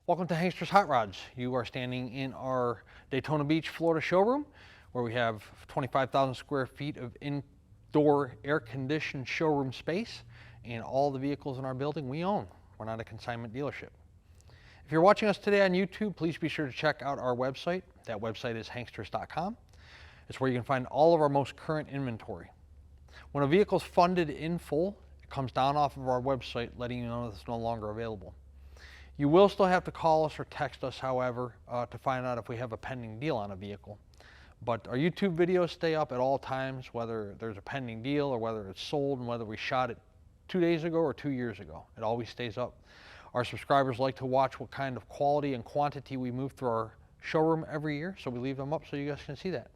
Welcome to Hankster's Hot Rods. You are standing in our Daytona Beach, Florida showroom where we have 25,000 square feet of indoor air-conditioned showroom space, and all the vehicles in our building we own. We're not a consignment dealership. If you're watching us today on YouTube, please be sure to check out our website. That website is hanksters.com. It's where you can find all of our most current inventory. When a vehicle is funded in full, it comes down off of our website letting you know that it's no longer available. You will still have to call us or text us, however, to find out if we have a pending deal on a vehicle. But our YouTube videos stay up at all times, whether there's a pending deal or whether it's sold and whether we shot it 2 days ago or 2 years ago. It always stays up. Our subscribers like to watch what kind of quality and quantity we move through our showroom every year, so we leave them up so you guys can see that.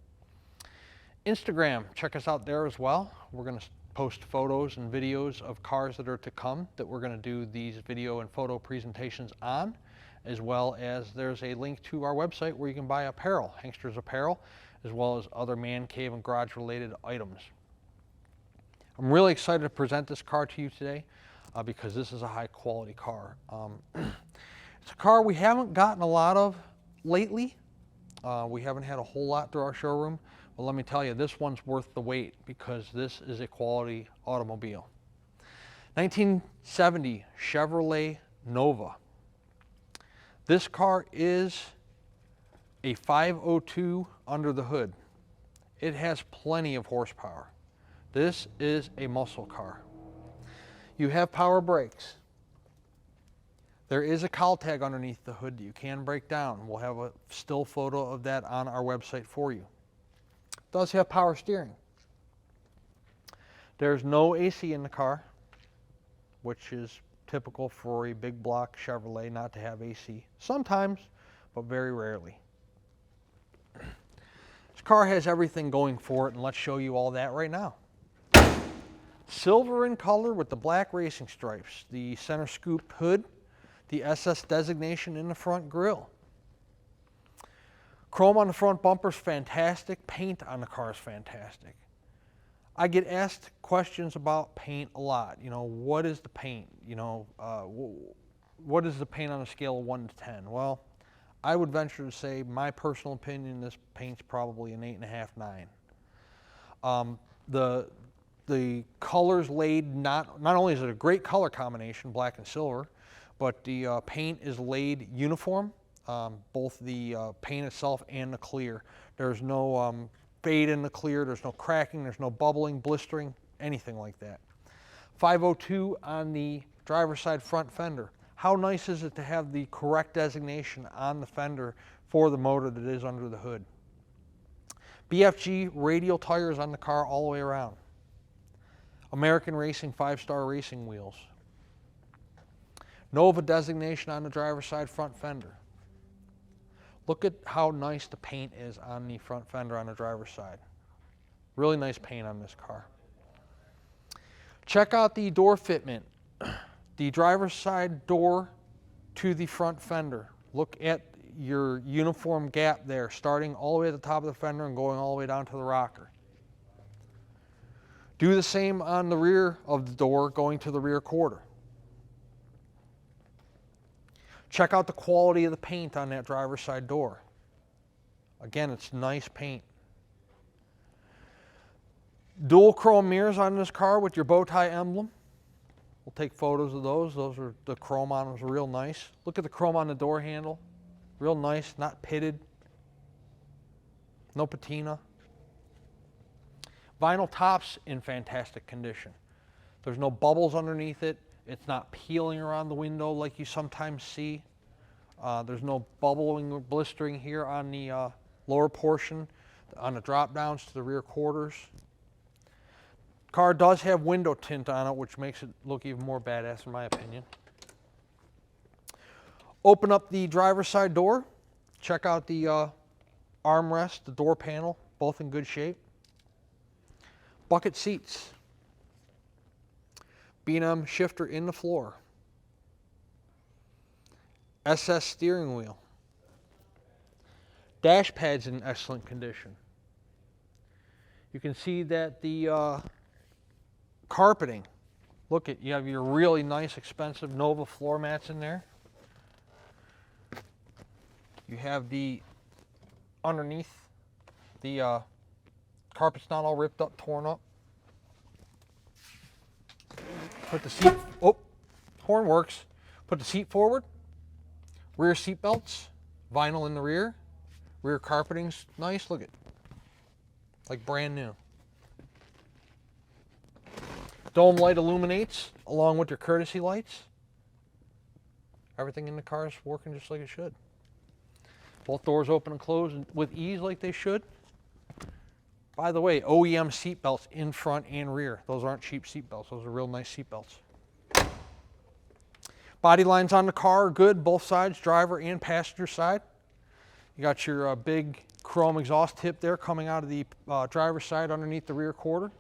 Instagram, check us out there as well. We're going to post photos and videos of cars that are to come that we're going to do these video and photo presentations on, as well as there's a link to our website where you can buy apparel, Hanksters apparel, as well as other man cave and garage related items. I'm really excited to present this car to you today because this is a high quality car. It's a car we haven't gotten a lot of lately. We haven't had a whole lot through our showroom. But let me tell you, this one's worth the wait because this is a quality automobile. 1970 Chevrolet Nova. This car is a 502 under the hood. It has plenty of horsepower. This is a muscle car. You have power brakes. There is a cowl tag underneath the hood that you can break down. We'll have a still photo of that on our website for you. It does have power steering. There's no AC in the car, which is typical for a big block Chevrolet not to have AC. Sometimes, but very rarely. This car has everything going for it, and let's show you all that right now. Silver in color with the black racing stripes, the center scoop hood, the SS designation in the front grille. Chrome on the front bumper is fantastic. Paint on the car is fantastic. I get asked questions about paint a lot. You know, what is the paint? You know, what is the paint on a scale of 1 to 10? Well, I would venture to say, my personal opinion, this paint's probably an 8.5, 9. The colors laid, not only is it a great color combination, black and silver, but the paint is laid uniform. Both the paint itself and the clear. There's no fade in the clear, there's no cracking, there's no bubbling, blistering, anything like that. 502 on the driver's side front fender. How nice is it to have the correct designation on the fender for the motor that is under the hood? BFG radial tires on the car all the way around. American Racing 5-star racing wheels. Nova designation on the driver's side front fender. Look at how nice the paint is on the front fender on the driver's side. Really nice paint on this car. Check out the door fitment. The driver's side door to the front fender. Look at your uniform gap there, starting all the way at the top of the fender and going all the way down to the rocker. Do the same on the rear of the door going to the rear quarter. Check out the quality of the paint on that driver's side door. Again, it's nice paint. Dual chrome mirrors on this car with your bow tie emblem. We'll take photos of those. Those are the chrome on them, real nice. Look at the chrome on the door handle. Real nice, not pitted. No patina. Vinyl tops in fantastic condition. There's no bubbles underneath it. It's not peeling around the window like you sometimes see. There's no bubbling or blistering here on the lower portion, on the drop downs to the rear quarters. Car does have window tint on it, which makes it look even more badass in my opinion. Open up the driver's side door. Check out the armrest, the door panel, both in good shape. Bucket seats. B&M shifter in the floor. SS steering wheel. Dash pads in excellent condition. You can see that the carpeting, look at, you have your really nice expensive Nova floor mats in there. You have the underneath, the carpet's not all ripped up, torn up. Put the seat, oh, horn works. Put the seat forward. Rear seat belts, vinyl in the rear. Rear carpeting's nice, look at, like brand new. Dome light illuminates along with your courtesy lights. Everything in the car is working just like it should. Both doors open and close with ease like they should. By the way, OEM seat belts in front and rear. Those aren't cheap seat belts. Those are real nice seat belts. Body lines on the car are good, both sides, driver and passenger side. You got your big chrome exhaust tip there coming out of the driver's side underneath the rear quarter.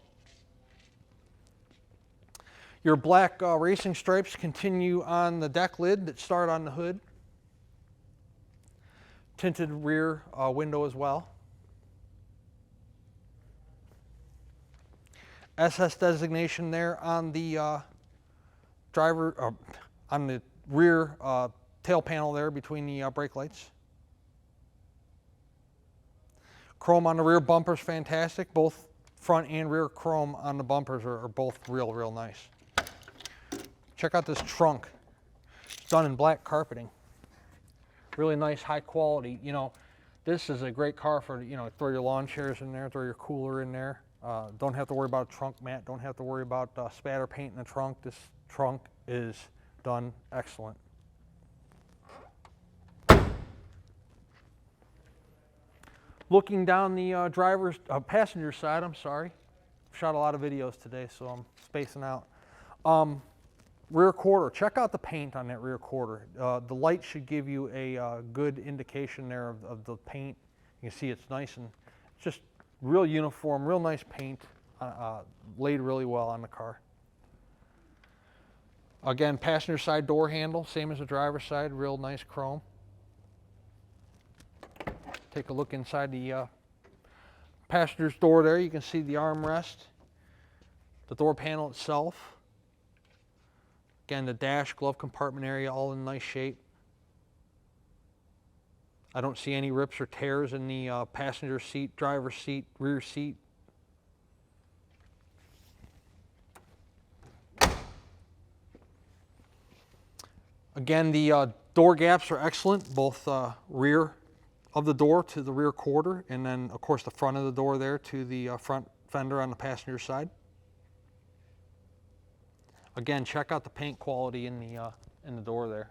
Your black racing stripes continue on the deck lid that start on the hood. Tinted rear window as well. SS designation there on the on the rear tail panel there between the brake lights. Chrome on the rear bumpers, fantastic. Both front and rear chrome on the bumpers are both real nice. Check out this trunk. It's done in black carpeting. Really nice, high quality. You know, this is a great car for, you know, throw your lawn chairs in there, throw your cooler in there. Don't have to worry about a trunk mat. Don't have to worry about spatter paint in the trunk. This trunk is done excellent. Looking down the passenger side, I'm sorry. Shot a lot of videos today, so I'm spacing out. Rear quarter, check out the paint on that rear quarter. The light should give you a good indication there of the paint. You can see it's nice and just real uniform, real nice paint, laid really well on the car. Again, passenger side door handle, same as the driver's side, real nice chrome. Take a look inside the passenger's door there. You can see the armrest, the door panel itself. Again, the dash, glove compartment area, all in nice shape. I don't see any rips or tears in the passenger seat, driver's seat, rear seat. Again, the door gaps are excellent, both rear of the door to the rear quarter, and then, of course, the front of the door there to the front fender on the passenger side. Again, check out the paint quality in the door there.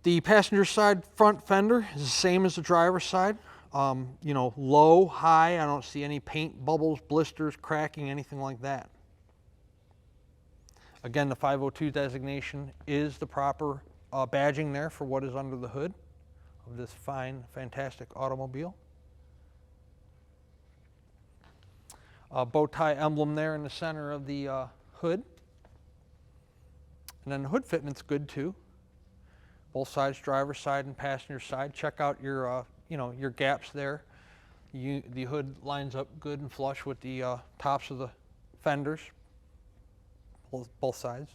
The passenger side front fender is the same as the driver's side. You know, low, high. I don't see any paint bubbles, blisters, cracking, anything like that. Again, the 502 designation is the proper badging there for what is under the hood of this fine, fantastic automobile. Bow tie emblem there in the center of the hood. And then the hood fitment's good too. Both sides, driver's side and passenger side. Check out your, you know, your gaps there. The hood lines up good and flush with the tops of the fenders, both sides.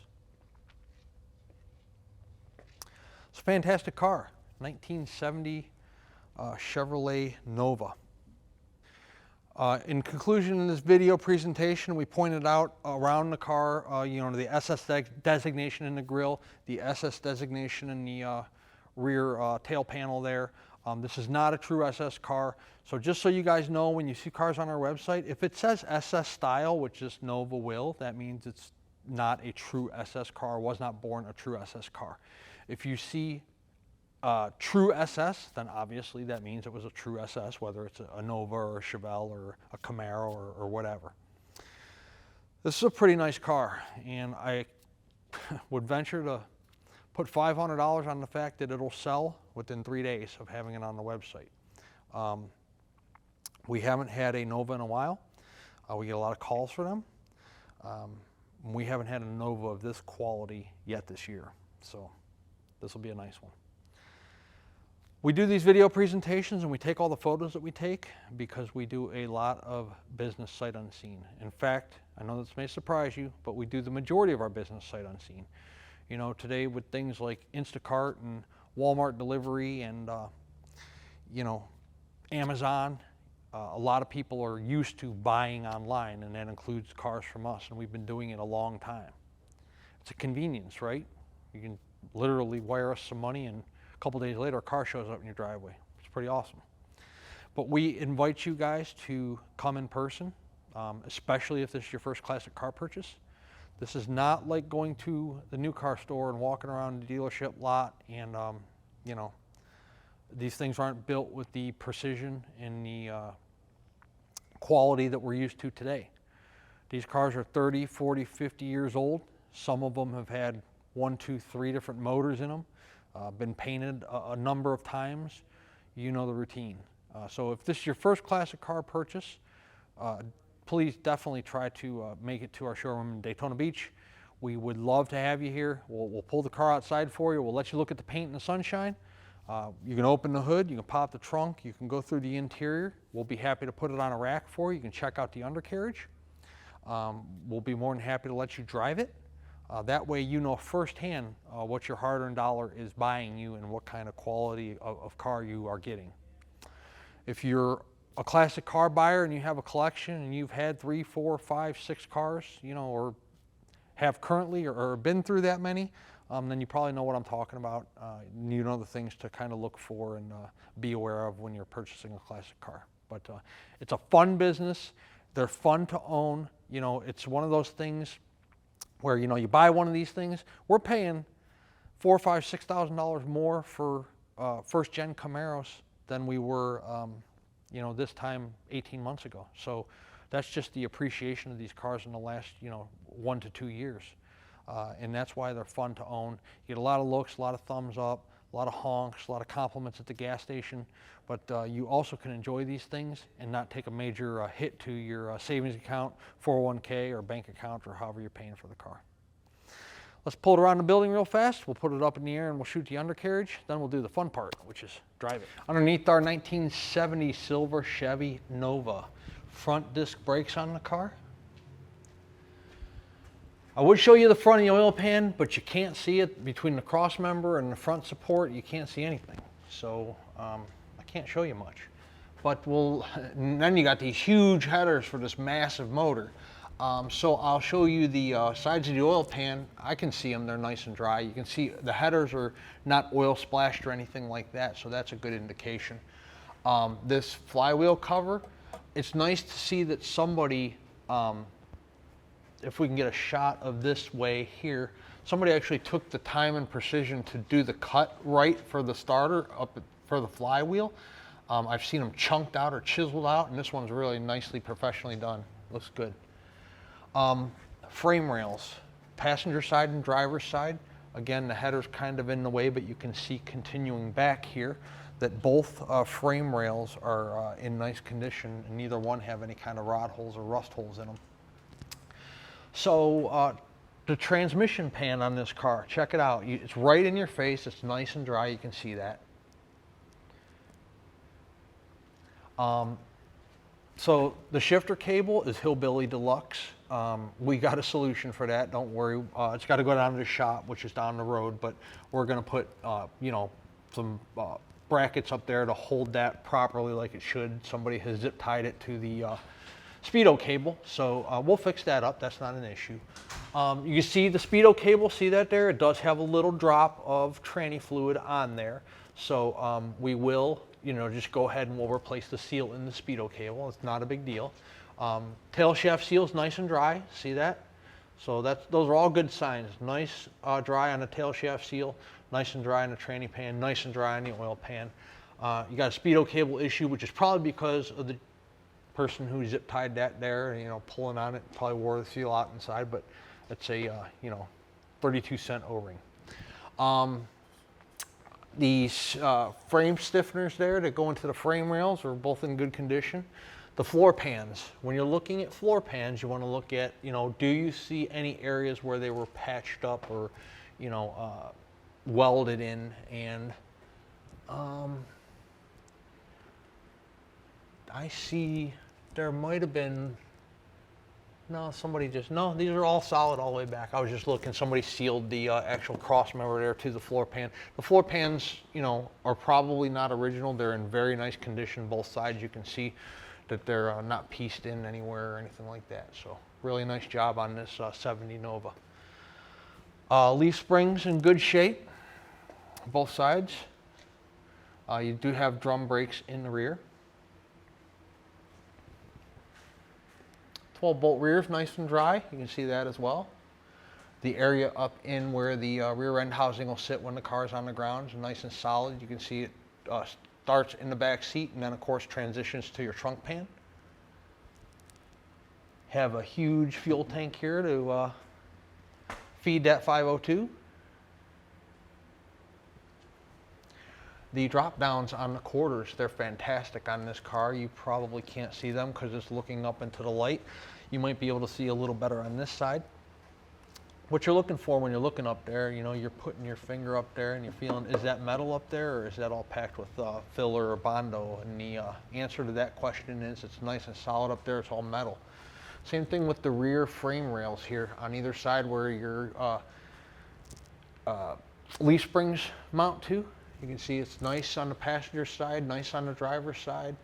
It's a fantastic car, 1970 Chevrolet Nova. In conclusion in this video presentation, we pointed out around the car, you know, the SS designation in the grille, the SS designation in the rear tail panel there. This is not a true SS car. So just so you guys know, when you see cars on our website, if it says SS style, which this Nova will, that means it's not a true SS car, was not born a true SS car. If you see true SS, then obviously that means it was a true SS, whether it's a Nova or a Chevelle or a Camaro or whatever. This is a pretty nice car, and I would venture to put $500 on the fact that it'll sell within 3 days of having it on the website. We haven't had a Nova in a while. We get a lot of calls for them. We haven't had a Nova of this quality yet this year, so this will be a nice one. We do these video presentations and we take all the photos that we take because we do a lot of business sight unseen. In fact, I know this may surprise you, but we do the majority of our business sight unseen. You know, today with things like Instacart and Walmart delivery and, you know, Amazon, a lot of people are used to buying online, and that includes cars from us, and we've been doing it a long time. It's a convenience, right? You can literally wire us some money, and a couple days later, a car shows up in your driveway. It's pretty awesome. But we invite you guys to come in person, especially if this is your first classic car purchase. This is not like going to the new car store and walking around the dealership lot and, you know, these things aren't built with the precision and the quality that we're used to today. These cars are 30, 40, 50 years old. Some of them have had 1, 2, 3 different motors in them, been painted a number of times. You know the routine. So if this is your first classic car purchase, please definitely try to make it to our showroom in Daytona Beach. We would love to have you here. We'll pull the car outside for you. We'll let you look at the paint in the sunshine. You can open the hood, you can pop the trunk, you can go through the interior. We'll be happy to put it on a rack for you. You can check out the undercarriage. We'll be more than happy to let you drive it. That way you know firsthand what your hard-earned dollar is buying you and what kind of quality of car you are getting. If you're a classic car buyer and you have a collection and you've had 3, 4, 5, 6 cars, you know, or have currently or been through that many, then you probably know what I'm talking about. You know the things to kind of look for and be aware of when you're purchasing a classic car. But it's a fun business. They're fun to own. You know, it's one of those things where, you know, you buy one of these things, we're paying $4,000, $5,000, $6,000 more for first-gen Camaros than we were, you know, this time 18 months ago. So that's just the appreciation of these cars in the last, you know, 1 to 2 years. And that's why they're fun to own. You get a lot of looks, a lot of thumbs up, a lot of honks, a lot of compliments at the gas station. But you also can enjoy these things and not take a major hit to your savings account, 401k, or bank account, or however you're paying for the car. Let's pull it around the building real fast. We'll put it up in the air and we'll shoot the undercarriage. Then we'll do the fun part, which is drive it. Underneath our 1970 silver Chevy Nova. Front disc brakes on the car. I would show you the front of the oil pan, but you can't see it between the cross member and the front support. You can't see anything. So I can't show you much. But then you got these huge headers for this massive motor. So I'll show you the sides of the oil pan. I can see them, they're nice and dry. You can see the headers are not oil splashed or anything like that, so that's a good indication. This flywheel cover, it's nice to see that somebody, if we can get a shot of this way here, somebody actually took the time and precision to do the cut right for the starter for the flywheel. I've seen them chunked out or chiseled out, and this one's really nicely professionally done. Looks good. Frame rails, passenger side and driver's side. Again, the header's kind of in the way, but you can see continuing back here that both frame rails are in nice condition, and neither one have any kind of rod holes or rust holes in them. So the transmission pan on this car, check it out. It's right in your face. It's nice and dry. You can see that. So the shifter cable is Hillbilly Deluxe. We got a solution for that. Don't worry. It's got to go down to the shop, which is down the road, but we're going to put, you know, some brackets up there to hold that properly like it should. Somebody has zip tied it to the Speedo cable, so we'll fix that up. That's not an issue. You can see the Speedo cable, see that there? It does have a little drop of tranny fluid on there. So we will, you know, just go ahead and we'll replace the seal in the Speedo cable. It's not a big deal. Tail shaft seal is nice and dry, see that? So those are all good signs. Nice dry on the tail shaft seal, nice and dry on the tranny pan, nice and dry on the oil pan. You got a Speedo cable issue, which is probably because of the person who zip tied that there, you know, pulling on it, probably wore the seal out inside, but it's a, you know, 32-cent O-ring. These frame stiffeners there that go into the frame rails are both in good condition. The floor pans, when you're looking at floor pans, you want to look at, you know, do you see any areas where they were patched up or, you know, welded in? And I see there might have been No, somebody just, no, these are all solid all the way back. I was just looking, somebody sealed the actual cross member there to the floor pan. The floor pans, you know, are probably not original. They're in very nice condition, both sides. You can see that they're not pieced in anywhere or anything like that. So really nice job on this 70 Nova. Leaf springs in good shape, both sides. You do have drum brakes in the rear. 12-bolt rear is nice and dry. You can see that as well. The area up in where the rear end housing will sit when the car is on the ground is nice and solid. You can see it starts in the back seat and then of course transitions to your trunk pan. Have a huge fuel tank here to feed that 502. The drop downs on the quarters, they're fantastic on this car. You probably can't see them because it's looking up into the light. You might be able to see a little better on this side. What you're looking for when you're looking up there, you know, you're putting your finger up there and you're feeling, is that metal up there or is that all packed with filler or Bondo? And the answer to that question is it's nice and solid up there, it's all metal. Same thing with the rear frame rails here on either side where your leaf springs mount to. You can see it's nice on the passenger side, nice on the driver's side.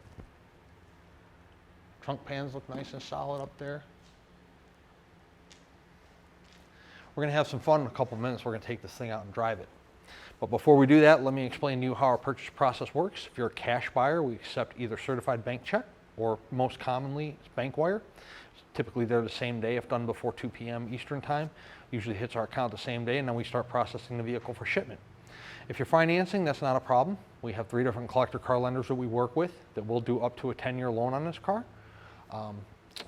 Trunk pans look nice and solid up there. We're going to have some fun in a couple minutes. We're going to take this thing out and drive it. But before we do that, let me explain to you how our purchase process works. If you're a cash buyer, we accept either certified bank check or most commonly it's bank wire. Typically they're the same day if done before 2 p.m. Eastern time. Usually hits our account the same day and then we start processing the vehicle for shipment. If you're financing, that's not a problem. We have 3 different collector car lenders that we work with that will do up to a 10-year loan on this car.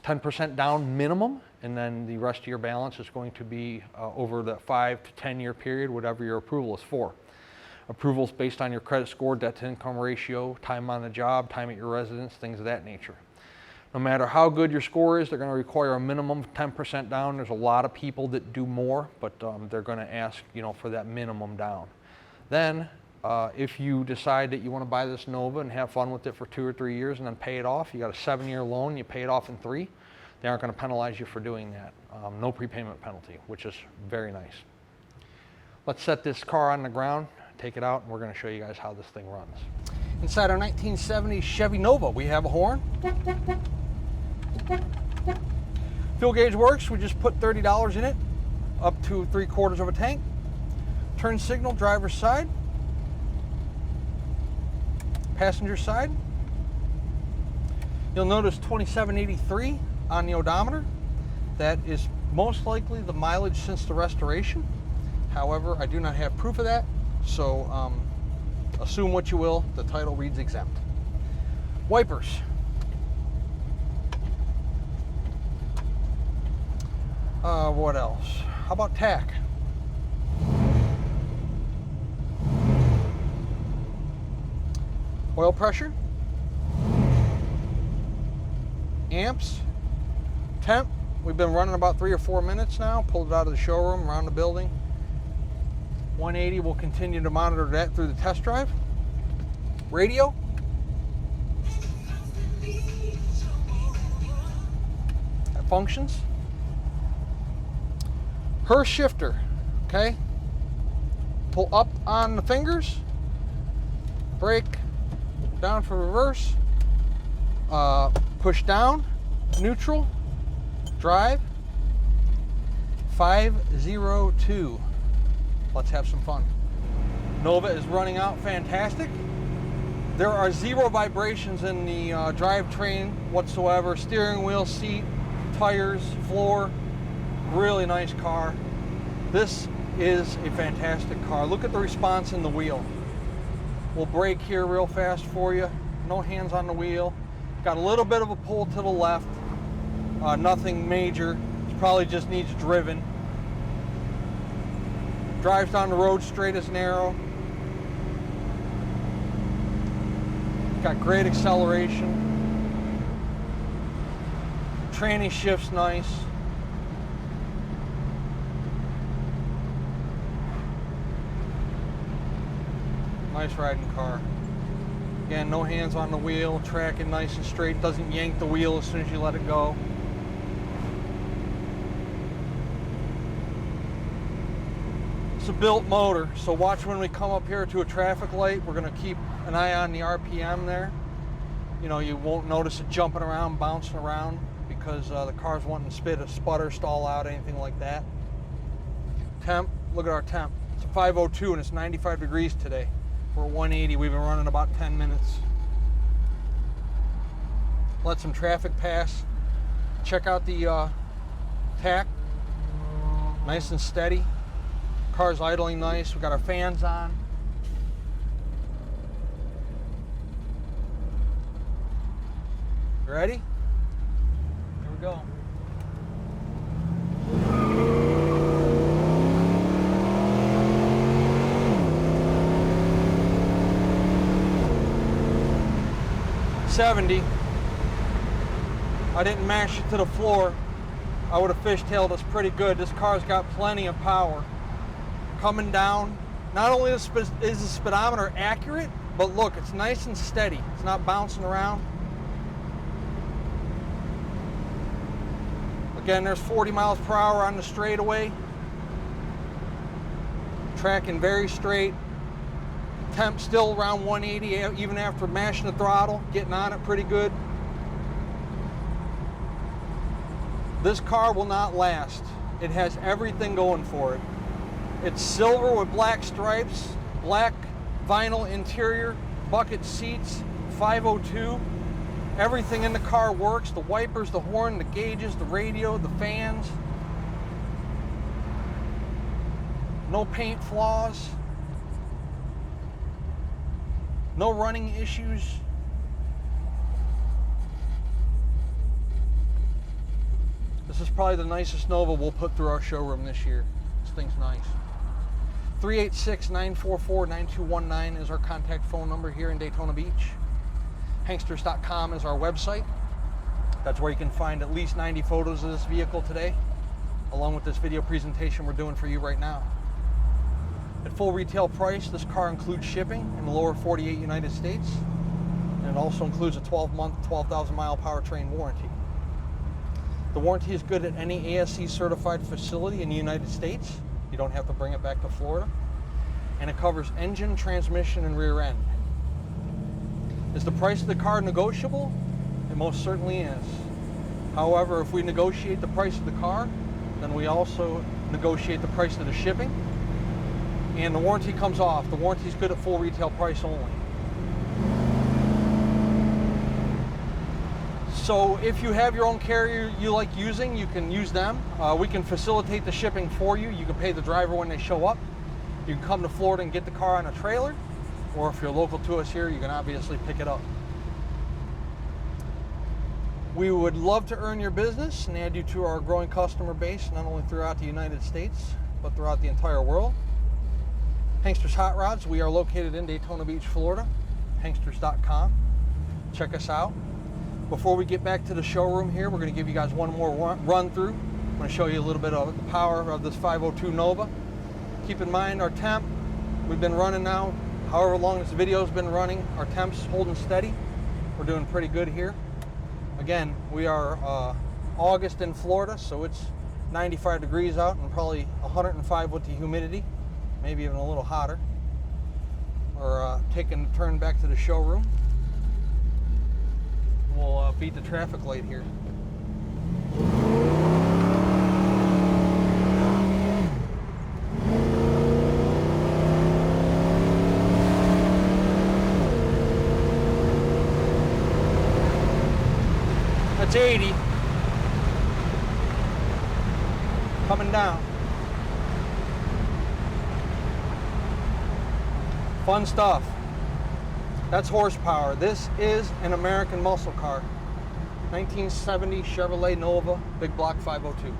10% down minimum, and then the rest of your balance is going to be over the 5 to 10-year period, whatever your approval is for. Approval is based on your credit score, debt to income ratio, time on the job, time at your residence, things of that nature. No matter how good your score is, they're going to require a minimum of 10% down. There's a lot of people that do more, but they're going to ask, you know, for that minimum down. Then, if you decide that you want to buy this Nova and have fun with it for 2 or 3 years and then pay it off, you got a 7-year loan, you pay it off in 3, they aren't going to penalize you for doing that. No prepayment penalty, which is very nice. Let's set this car on the ground, take it out, and we're going to show you guys how this thing runs. Inside our 1970 Chevy Nova, we have a horn. Fuel gauge works. We just put $30 in it, up to 3/4 of a tank. Turn signal, driver's side. Passenger side. You'll notice 2783 on the odometer. That is most likely the mileage since the restoration. However, I do not have proof of that, so assume what you will. The title reads exempt. Wipers. What else? How about tack? Oil pressure, amps, temp. We've been running about 3 or 4 minutes now. Pulled it out of the showroom, around the building. 180, we'll continue to monitor that through the test drive. Radio. That functions. Her shifter, okay? Pull up on the fingers, brake, down for reverse, push down, neutral, drive, 502. Let's have some fun. Nova is running out fantastic. There are 0 vibrations in the drivetrain whatsoever. Steering wheel, seat, tires, floor. Really nice car. This is a fantastic car. Look at the response in the wheel. We'll brake here real fast for you. No hands on the wheel. Got a little bit of a pull to the left. Nothing major. It probably just needs driven. Drives down the road straight as an arrow. Got great acceleration. Tranny shift's nice. Nice riding car. Again, no hands on the wheel, tracking nice and straight, doesn't yank the wheel as soon as you let it go. It's a built motor, so watch when we come up here to a traffic light. We're going to keep an eye on the RPM there. You know, you won't notice it jumping around, bouncing around, because the car's wanting to spit, a sputter, stall out, anything like that. Temp, look at our temp. It's a 502 and it's 95 degrees today. We're 180, we've been running about 10 minutes. Let some traffic pass. Check out the tack, nice and steady. Car's idling nice. We got our fans on. Ready? Here we go. $70. I didn't mash it to the floor. I would have fishtailed us pretty good. This car's got plenty of power. Coming down, not only is the speedometer accurate, but look, it's nice and steady. It's not bouncing around. Again, there's 40 miles per hour on the straightaway. Tracking very straight. Temp still around 180 even after mashing the throttle, getting on it pretty good. This car will not last. It has everything going for it. It's silver with black stripes, black vinyl interior, bucket seats, 502. Everything in the car works. The wipers, the horn, the gauges, the radio, the fans. No paint flaws. No running issues. This is probably the nicest Nova we'll put through our showroom this year. This thing's nice. 386-944-9219 is our contact phone number here in Daytona Beach. Hanksters.com is our website. That's where you can find at least 90 photos of this vehicle today, along with this video presentation we're doing for you right now. At full retail price, this car includes shipping in the lower 48 United States, and it also includes a 12-month, 12,000 mile powertrain warranty. The warranty is good at any ASE certified facility in the United States. You don't have to bring it back to Florida. And it covers engine, transmission, and rear end. Is the price of the car negotiable? It most certainly is. However, if we negotiate the price of the car, then we also negotiate the price of the shipping, and the warranty comes off. The warranty is good at full retail price only. So if you have your own carrier you like using, you can use them. We can facilitate the shipping for you. You can pay the driver when they show up. You can come to Florida and get the car on a trailer, or if you're local to us here, you can obviously pick it up. We would love to earn your business and add you to our growing customer base, not only throughout the United States, but throughout the entire world. Hanksters Hot Rods, we are located in Daytona Beach, Florida. Hanksters.com. Check us out. Before we get back to the showroom here, we're going to give you guys one more run through. I'm going to show you a little bit of the power of this 502 Nova. Keep in mind our temp, we've been running now, however long this video's been running, our temp's holding steady. We're doing pretty good here. Again, we are August in Florida, so it's 95 degrees out and probably 105 with the humidity, maybe even a little hotter. We're taking a turn back to the showroom. We'll beat the traffic light here. That's 80. Coming down. Fun stuff. That's horsepower. This is an American muscle car. 1970 Chevrolet Nova, big block 502.